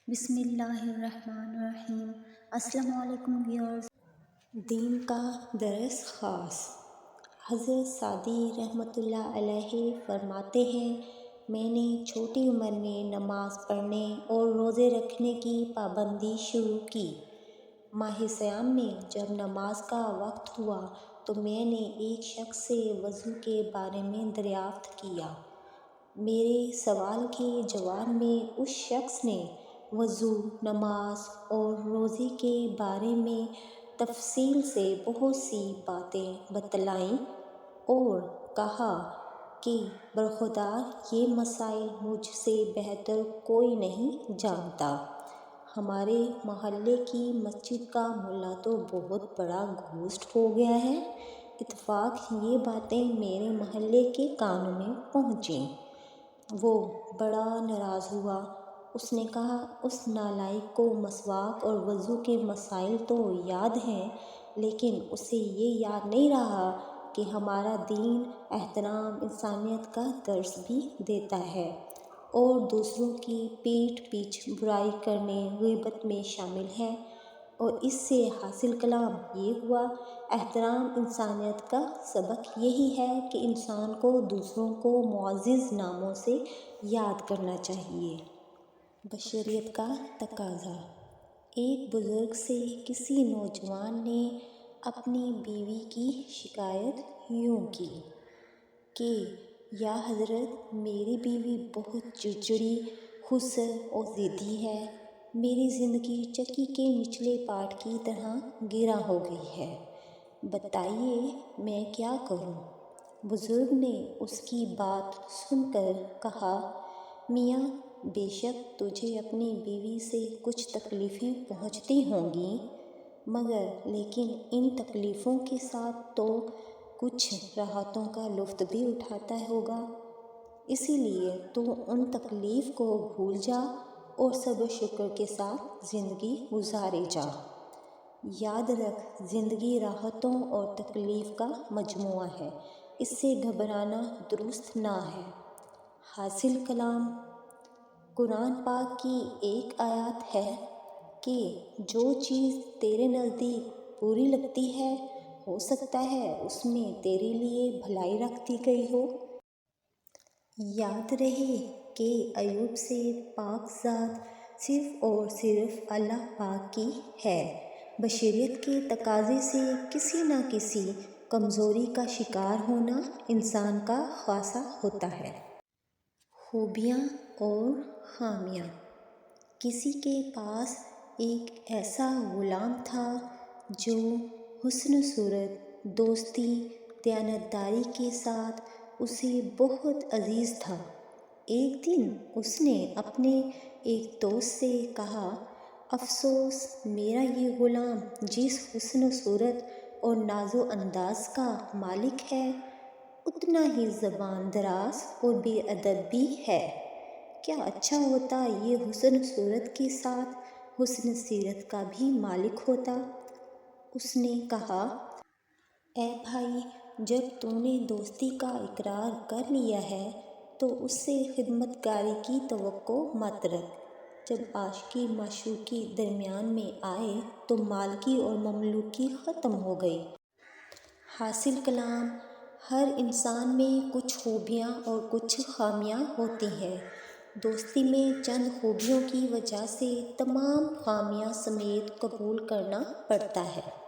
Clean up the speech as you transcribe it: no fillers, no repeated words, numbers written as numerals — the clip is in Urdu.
بسم اللہ الرحمن الرحیم۔ السلام علیکم ویورز۔ دین کا درس خاص۔ حضرت سعدی رحمۃ اللہ علیہ فرماتے ہیں، میں نے چھوٹی عمر میں نماز پڑھنے اور روزے رکھنے کی پابندی شروع کی۔ ماہ سیام میں جب نماز کا وقت ہوا تو میں نے ایک شخص سے وضو کے بارے میں دریافت کیا۔ میرے سوال کے جواب میں اس شخص نے وضو، نماز اور روزے کے بارے میں تفصیل سے بہت سی باتیں بتلائیں اور کہا کہ برخودار یہ مسائل مجھ سے بہتر کوئی نہیں جانتا۔ ہمارے محلے کی مسجد کا ملا تو بہت بڑا گھوسٹ ہو گیا ہے۔ اتفاق یہ باتیں میرے محلے کے کانوں میں پہنچیں۔ وہ بڑا ناراض ہوا۔ اس نے کہا، اس نالائق کو مسواک اور وضو کے مسائل تو یاد ہیں، لیکن اسے یہ یاد نہیں رہا کہ ہمارا دین احترام انسانیت کا درس بھی دیتا ہے اور دوسروں کی پیٹھ پیچھے برائی کرنے غیبت میں شامل ہے، اور اس سے حاصل کلام یہ ہوا، احترام انسانیت کا سبق یہی ہے کہ انسان کو دوسروں کو معزز ناموں سے یاد کرنا چاہیے۔ بشریت کا تقاضا۔ ایک بزرگ سے کسی نوجوان نے اپنی بیوی کی شکایت یوں کی کہ یا حضرت، میری بیوی بہت چڑچڑی، خسر اور ضدی ہے۔ میری زندگی چکی کے نچلے پارٹ کی طرح گرا ہو گئی ہے۔ بتائیے میں کیا کروں؟ بزرگ نے اس کی بات سن کر کہا، میاں، بے شک تجھے اپنی بیوی سے کچھ تکلیفیں پہنچتی ہوں گی، لیکن ان تکلیفوں کے ساتھ تو کچھ راحتوں کا لطف بھی اٹھاتا ہوگا۔ اسی لیے تو ان تکلیف کو بھول جا اور صبر شکر کے ساتھ زندگی گزارے جا۔ یاد رکھ، زندگی راحتوں اور تکلیف کا مجموعہ ہے، اس سے گھبرانا درست نہ ہے۔ حاصل کلام۔ قرآن پاک کی ایک آیت ہے کہ جو چیز تیرے نزدیک بری لگتی ہے، ہو سکتا ہے اس میں تیرے لیے بھلائی رکھ دی گئی ہو۔ یاد رہے کہ عیوب سے پاک ذات صرف اور صرف اللہ پاک کی ہے۔ بشریت کے تقاضے سے کسی نہ کسی کمزوری کا شکار ہونا انسان کا خاصہ ہوتا ہے۔ خوبیاں اور خامیاں۔ کسی کے پاس ایک ایسا غلام تھا جو حسن صورت، دوستی، دیانتداری کے ساتھ اسے بہت عزیز تھا۔ ایک دن اس نے اپنے ایک دوست سے کہا، افسوس، میرا یہ غلام جس حسن صورت اور ناز و انداز کا مالک ہے، اتنا ہی زبان دراز اور بے ادب بھی ہے۔ کیا اچھا ہوتا یہ حسن صورت کے ساتھ حسن سیرت کا بھی مالک ہوتا۔ اس نے کہا، اے بھائی، جب تو نے دوستی کا اقرار کر لیا ہے تو اس سے خدمت گاری کی توقع مت رکھ۔ جب عاشقی معشوقی درمیان میں آئے تو مالکی اور مملوکی ختم ہو گئی۔ حاصل کلام۔ ہر انسان میں کچھ خوبیاں اور کچھ خامیاں ہوتی ہیں۔ دوستی میں چند خوبیوں کی وجہ سے تمام خامیاں سمیت قبول کرنا پڑتا ہے۔